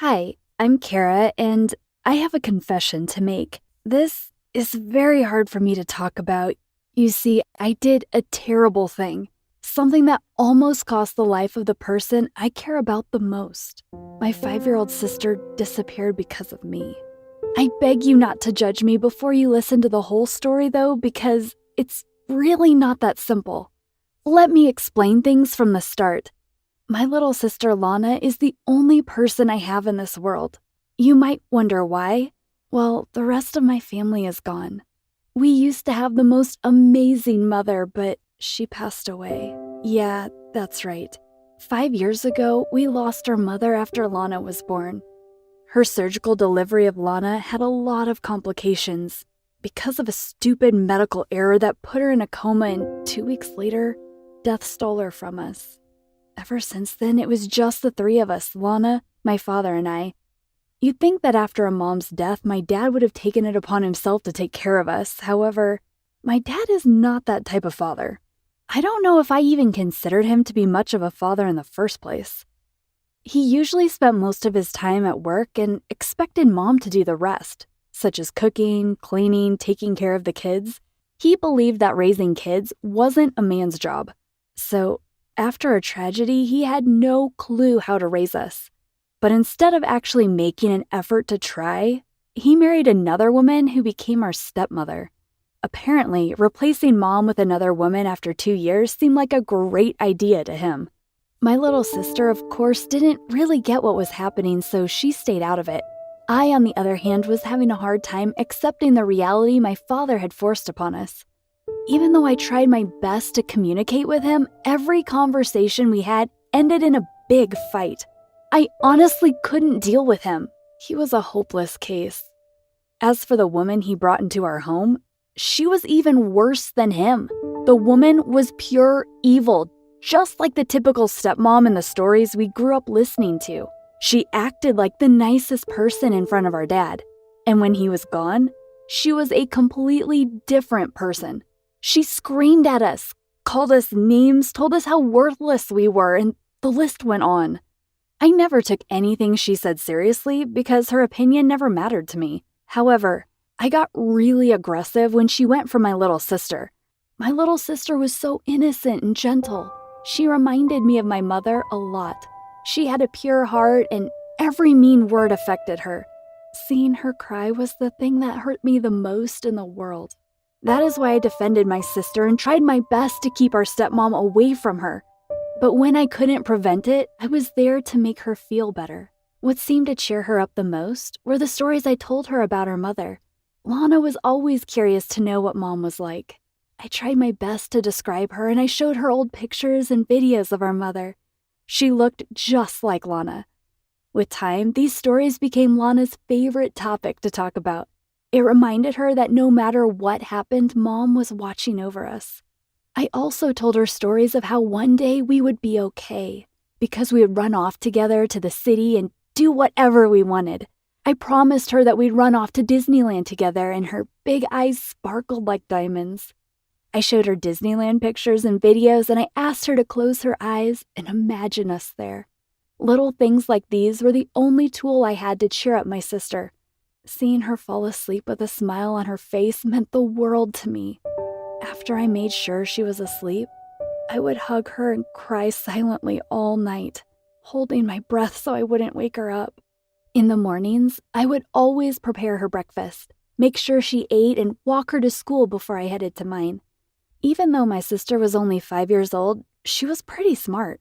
Hi, I'm Kara, and I have a confession to make. This is very hard for me to talk about. You see, I did a terrible thing, something that almost cost the life of the person I care about the most. My 5-year-old sister disappeared because of me. I beg you not to judge me before you listen to the whole story, though, because it's really not that simple. Let me explain things from the start. My little sister Lana is the only person I have in this world. You might wonder why. Well, the rest of my family is gone. We used to have the most amazing mother, but she passed away. Yeah, that's right. 5 years ago, we lost our mother after Lana was born. Her surgical delivery of Lana had a lot of complications because of a stupid medical error that put her in a coma, and 2 weeks later, death stole her from us. Ever since then, it was just the three of us, Lana, my father, and I. You'd think that after a mom's death, my dad would have taken it upon himself to take care of us. However, my dad is not that type of father. I don't know if I even considered him to be much of a father in the first place. He usually spent most of his time at work and expected mom to do the rest, such as cooking, cleaning, taking care of the kids. He believed that raising kids wasn't a man's job. So, after a tragedy, he had no clue how to raise us. But instead of actually making an effort to try, he married another woman who became our stepmother. Apparently, replacing mom with another woman after 2 years seemed like a great idea to him. My little sister, of course, didn't really get what was happening, so she stayed out of it. I, on the other hand, was having a hard time accepting the reality my father had forced upon us. Even though I tried my best to communicate with him, every conversation we had ended in a big fight. I honestly couldn't deal with him. He was a hopeless case. As for the woman he brought into our home, she was even worse than him. The woman was pure evil, just like the typical stepmom in the stories we grew up listening to. She acted like the nicest person in front of our dad. And when he was gone, she was a completely different person. She screamed at us, called us names, told us how worthless we were, and the list went on. I never took anything she said seriously because her opinion never mattered to me. However, I got really aggressive when she went for my little sister. My little sister was so innocent and gentle. She reminded me of my mother a lot. She had a pure heart, and every mean word affected her. Seeing her cry was the thing that hurt me the most in the world. That is why I defended my sister and tried my best to keep our stepmom away from her. But when I couldn't prevent it, I was there to make her feel better. What seemed to cheer her up the most were the stories I told her about her mother. Lana was always curious to know what mom was like. I tried my best to describe her, and I showed her old pictures and videos of our mother. She looked just like Lana. With time, these stories became Lana's favorite topic to talk about. It reminded her that no matter what happened, mom was watching over us. I also told her stories of how one day we would be okay, because we would run off together to the city and do whatever we wanted. I promised her that we'd run off to Disneyland together, and her big eyes sparkled like diamonds. I showed her Disneyland pictures and videos, and I asked her to close her eyes and imagine us there. Little things like these were the only tool I had to cheer up my sister. Seeing her fall asleep with a smile on her face meant the world to me. After I made sure she was asleep, I would hug her and cry silently all night, holding my breath so I wouldn't wake her up. In the mornings, I would always prepare her breakfast, make sure she ate, and walk her to school before I headed to mine. Even though my sister was only 5 years old, she was pretty smart.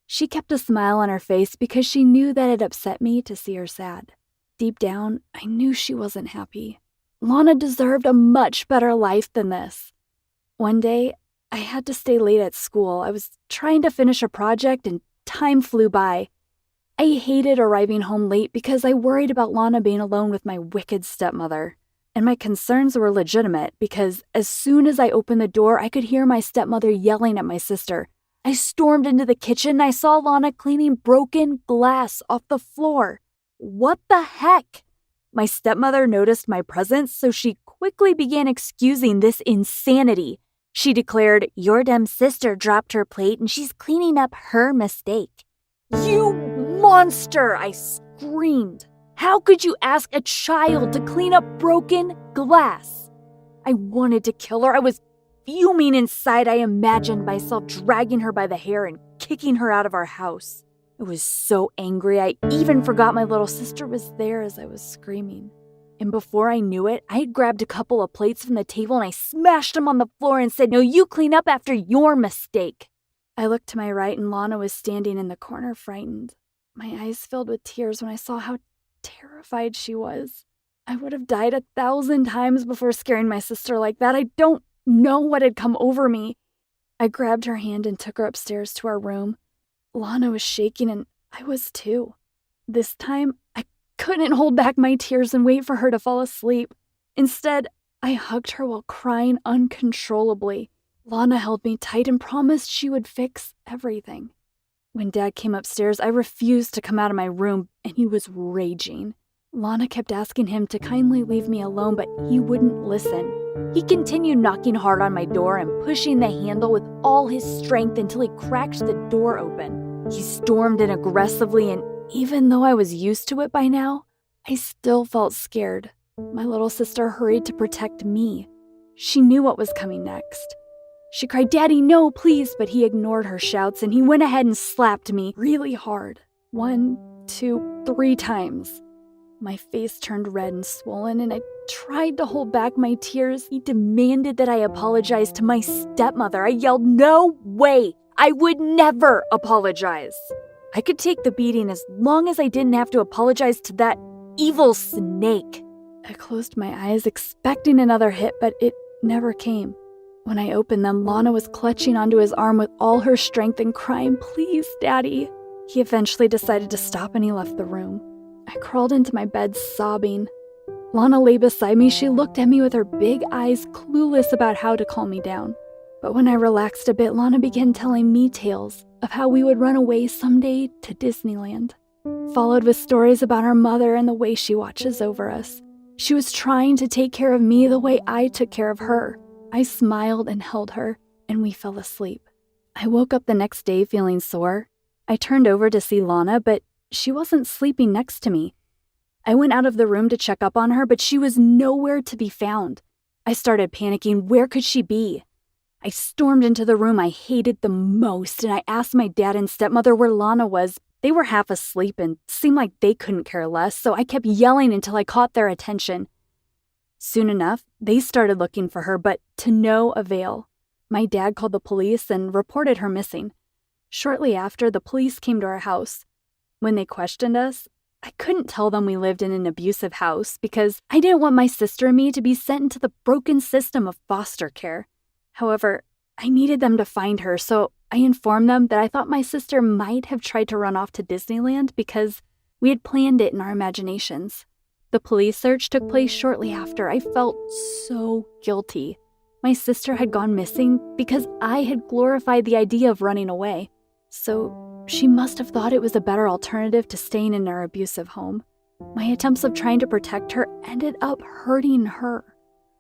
She kept a smile on her face because she knew that it upset me to see her sad. Deep down, I knew she wasn't happy. Lana deserved a much better life than this. One day, I had to stay late at school. I was trying to finish a project and time flew by. I hated arriving home late because I worried about Lana being alone with my wicked stepmother. And my concerns were legitimate because as soon as I opened the door, I could hear my stepmother yelling at my sister. I stormed into the kitchen and I saw Lana cleaning broken glass off the floor. What the heck? My stepmother noticed my presence, so she quickly began excusing this insanity. She declared, "Your dumb sister dropped her plate and she's cleaning up her mistake." "You monster!" I screamed. How could you ask a child to clean up broken glass? I wanted to kill her. I was fuming inside. I imagined myself dragging her by the hair and kicking her out of our house. I was so angry, I even forgot my little sister was there as I was screaming. And before I knew it, I had grabbed a couple of plates from the table and I smashed them on the floor and said, "No, you clean up after your mistake." I looked to my right and Lana was standing in the corner frightened. My eyes filled with tears when I saw how terrified she was. I would have died 1,000 times before scaring my sister like that. I don't know what had come over me. I grabbed her hand and took her upstairs to our room. Lana was shaking and I was too. This time, I couldn't hold back my tears and wait for her to fall asleep. Instead, I hugged her while crying uncontrollably. Lana held me tight and promised she would fix everything. When Dad came upstairs, I refused to come out of my room, and he was raging. Lana kept asking him to kindly leave me alone, but he wouldn't listen. He continued knocking hard on my door and pushing the handle with all his strength until he cracked the door open. He stormed in aggressively, and even though I was used to it by now, I still felt scared. My little sister hurried to protect me. She knew what was coming next. She cried, "Daddy, no, please," but he ignored her shouts and he went ahead and slapped me really hard. 1, 2, 3 times. My face turned red and swollen and I tried to hold back my tears. He demanded that I apologize to my stepmother. I yelled, "No way! I would never apologize." I could take the beating as long as I didn't have to apologize to that evil snake. I closed my eyes expecting another hit, but it never came. When I opened them, Lana was clutching onto his arm with all her strength and crying, "Please, Daddy." He eventually decided to stop and he left the room. I crawled into my bed sobbing. Lana lay beside me. She looked at me with her big eyes, clueless about how to calm me down. But when I relaxed a bit, Lana began telling me tales of how we would run away someday to Disneyland, followed with stories about our mother and the way she watches over us. She was trying to take care of me the way I took care of her. I smiled and held her, and we fell asleep. I woke up the next day feeling sore. I turned over to see Lana, but she wasn't sleeping next to me. I went out of the room to check up on her, but she was nowhere to be found. I started panicking. Where could she be? I stormed into the room I hated the most, and I asked my dad and stepmother where Lana was. They were half asleep and seemed like they couldn't care less, so I kept yelling until I caught their attention. Soon enough, they started looking for her, but to no avail. My dad called the police and reported her missing. Shortly after, the police came to our house. When they questioned us, I couldn't tell them we lived in an abusive house because I didn't want my sister and me to be sent into the broken system of foster care. However, I needed them to find her, so I informed them that I thought my sister might have tried to run off to Disneyland because we had planned it in our imaginations. The police search took place shortly after. I felt so guilty. My sister had gone missing because I had glorified the idea of running away. So she must have thought it was a better alternative to staying in our abusive home. My attempts of trying to protect her ended up hurting her.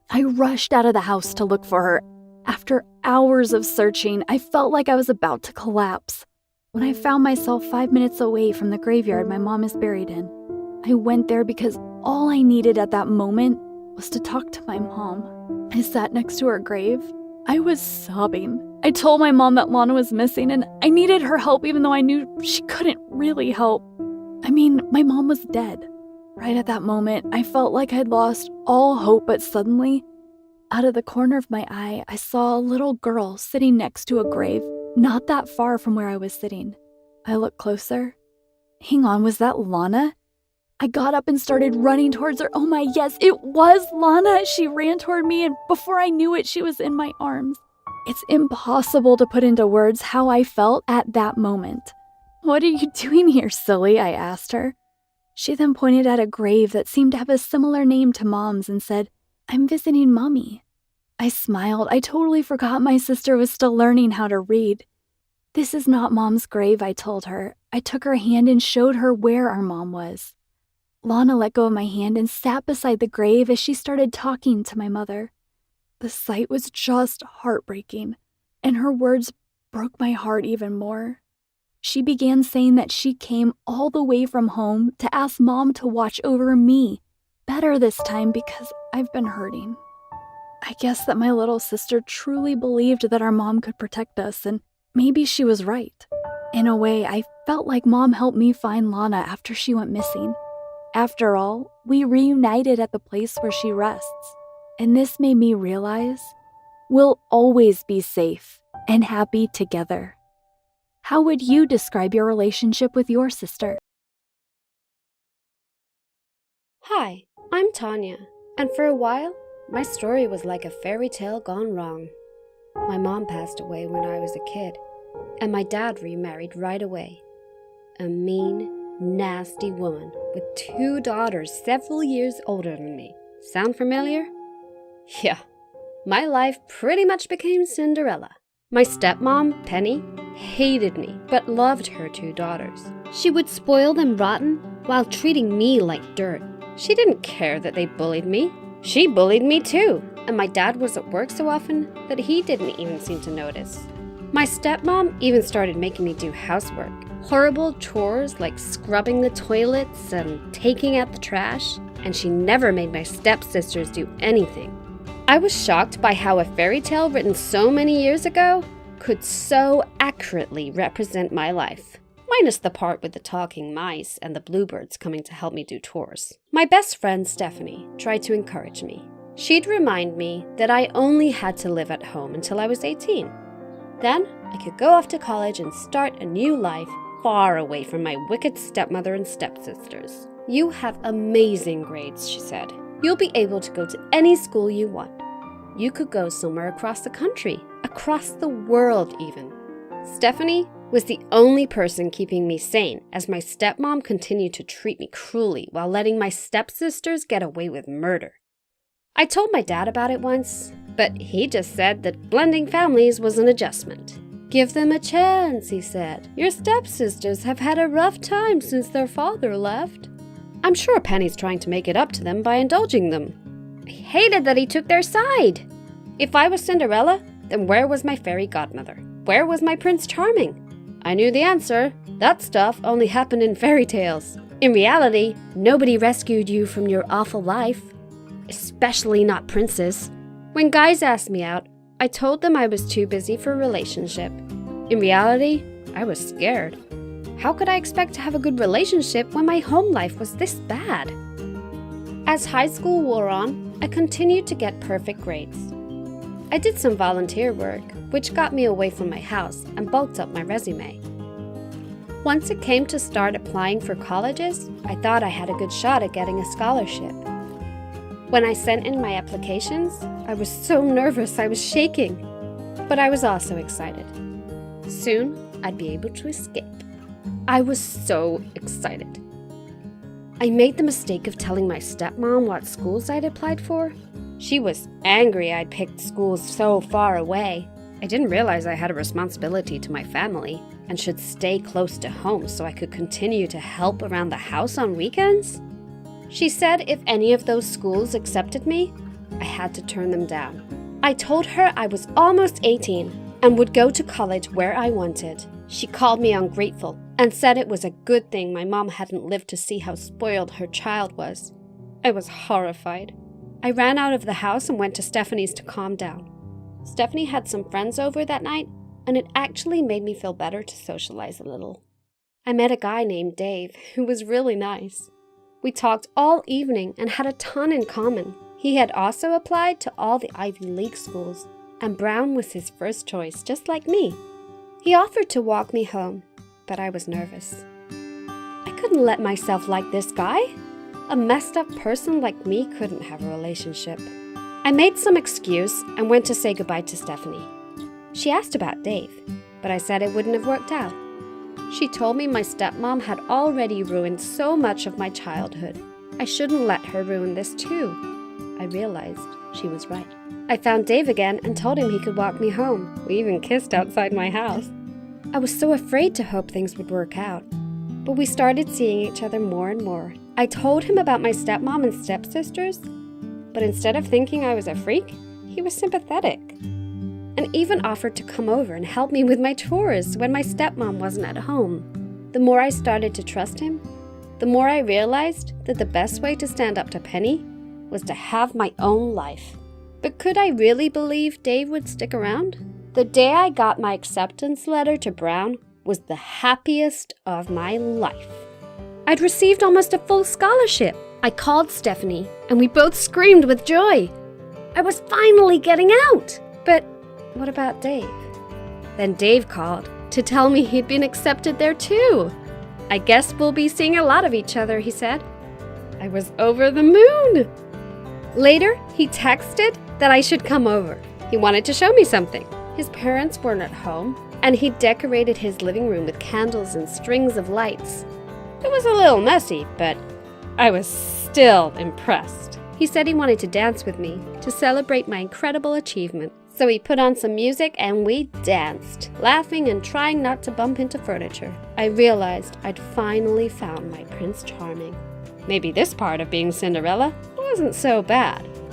I rushed out of the house to look for her. After hours of searching, I felt like I was about to collapse. When I found myself 5 minutes away from the graveyard my mom is buried in, I went there because all I needed at that moment was to talk to my mom. I sat next to her grave. I was sobbing. I told my mom that Lana was missing and I needed her help even though I knew she couldn't really help. I mean, my mom was dead. Right at that moment, I felt like I'd lost all hope, but suddenly, out of the corner of my eye, I saw a little girl sitting next to a grave, not that far from where I was sitting. I looked closer. Hang on, was that Lana? I got up and started running towards her. Oh my, yes, it was Lana. She ran toward me, and before I knew it, she was in my arms. It's impossible to put into words how I felt at that moment. "What are you doing here, silly?" I asked her. She then pointed at a grave that seemed to have a similar name to Mom's and said, "I'm visiting Mommy." I smiled. I totally forgot my sister was still learning how to read. "This is not Mom's grave," I told her. I took her hand and showed her where our mom was. Lana let go of my hand and sat beside the grave as she started talking to my mother. The sight was just heartbreaking, and her words broke my heart even more. She began saying that she came all the way from home to ask Mom to watch over me. Better this time because I've been hurting. I guess that my little sister truly believed that our mom could protect us, and maybe she was right. In a way, I felt like Mom helped me find Lana after she went missing. After all, we reunited at the place where she rests, and this made me realize we'll always be safe and happy together. How would you describe your relationship with your sister? Hi, I'm Tanya, and for a while, my story was like a fairy tale gone wrong. My mom passed away when I was a kid, and my dad remarried right away. A mean, nasty woman with 2 daughters several years older than me. Sound familiar? Yeah, my life pretty much became Cinderella. My stepmom, Penny, hated me but loved her 2 daughters. She would spoil them rotten while treating me like dirt. She didn't care that they bullied me. She bullied me too, and my dad was at work so often that he didn't even seem to notice. My stepmom even started making me do housework. Horrible chores like scrubbing the toilets and taking out the trash, and she never made my stepsisters do anything. I was shocked by how a fairy tale written so many years ago could so accurately represent my life. Minus the part with the talking mice and the bluebirds coming to help me do chores. My best friend Stephanie tried to encourage me. She'd remind me that I only had to live at home until I was 18. Then I could go off to college and start a new life far away from my wicked stepmother and stepsisters. You have amazing grades, she said. You'll be able to go to any school you want. You could go somewhere across the country, across the world even. Stephanie was the only person keeping me sane as my stepmom continued to treat me cruelly while letting my stepsisters get away with murder. I told my dad about it once, but he just said that blending families was an adjustment. Give them a chance, he said. Your stepsisters have had a rough time since their father left. I'm sure Penny's trying to make it up to them by indulging them. I hated that he took their side. If I was Cinderella, then where was my fairy godmother? Where was my Prince Charming? I knew the answer. That stuff only happened in fairy tales. In reality, nobody rescued you from your awful life. Especially not princes. When guys asked me out, I told them I was too busy for a relationship. In reality, I was scared. How could I expect to have a good relationship when my home life was this bad? As high school wore on, I continued to get perfect grades. I did some volunteer work, which got me away from my house and bulked up my resume. Once it came to start applying for colleges, I thought I had a good shot at getting a scholarship. When I sent in my applications, I was so nervous I was shaking. But I was also excited. Soon, I'd be able to escape. I was so excited. I made the mistake of telling my stepmom what schools I'd applied for. She was angry I'd picked schools so far away. I didn't realize I had a responsibility to my family and should stay close to home so I could continue to help around the house on weekends. She said if any of those schools accepted me, I had to turn them down. I told her I was almost 18 and would go to college where I wanted. She called me ungrateful and said it was a good thing my mom hadn't lived to see how spoiled her child was. I was horrified. I ran out of the house and went to Stephanie's to calm down. Stephanie had some friends over that night, and it actually made me feel better to socialize a little. I met a guy named Dave who was really nice. We talked all evening and had a ton in common. He had also applied to all the Ivy League schools, and Brown was his first choice, just like me. He offered to walk me home, but I was nervous. I couldn't let myself like this guy. A messed up person like me couldn't have a relationship. I made some excuse and went to say goodbye to Stephanie. She asked about Dave, but I said it wouldn't have worked out. She told me my stepmom had already ruined so much of my childhood. I shouldn't let her ruin this too. I realized she was right. I found Dave again and told him he could walk me home. We even kissed outside my house. I was so afraid to hope things would work out. But we started seeing each other more and more. I told him about my stepmom and stepsisters, but instead of thinking I was a freak, he was sympathetic. and even offered to come over and help me with my chores when my stepmom wasn't at home. The more I started to trust him, the more I realized that the best way to stand up to Penny was to have my own life. But could I really believe Dave would stick around? The day I got my acceptance letter to Brown was the happiest of my life. I'd received almost a full scholarship. I called Stephanie, and we both screamed with joy. I was finally getting out. But what about Dave? Then Dave called to tell me he'd been accepted there too. I guess we'll be seeing a lot of each other, he said. I was over the moon. Later, he texted that I should come over. He wanted to show me something. His parents weren't at home, and he decorated his living room with candles and strings of lights. It was a little messy, but I was still impressed. He said he wanted to dance with me to celebrate my incredible achievement. So he put on some music and we danced, laughing and trying not to bump into furniture. I realized I'd finally found my Prince Charming. Maybe this part of being Cinderella wasn't so bad.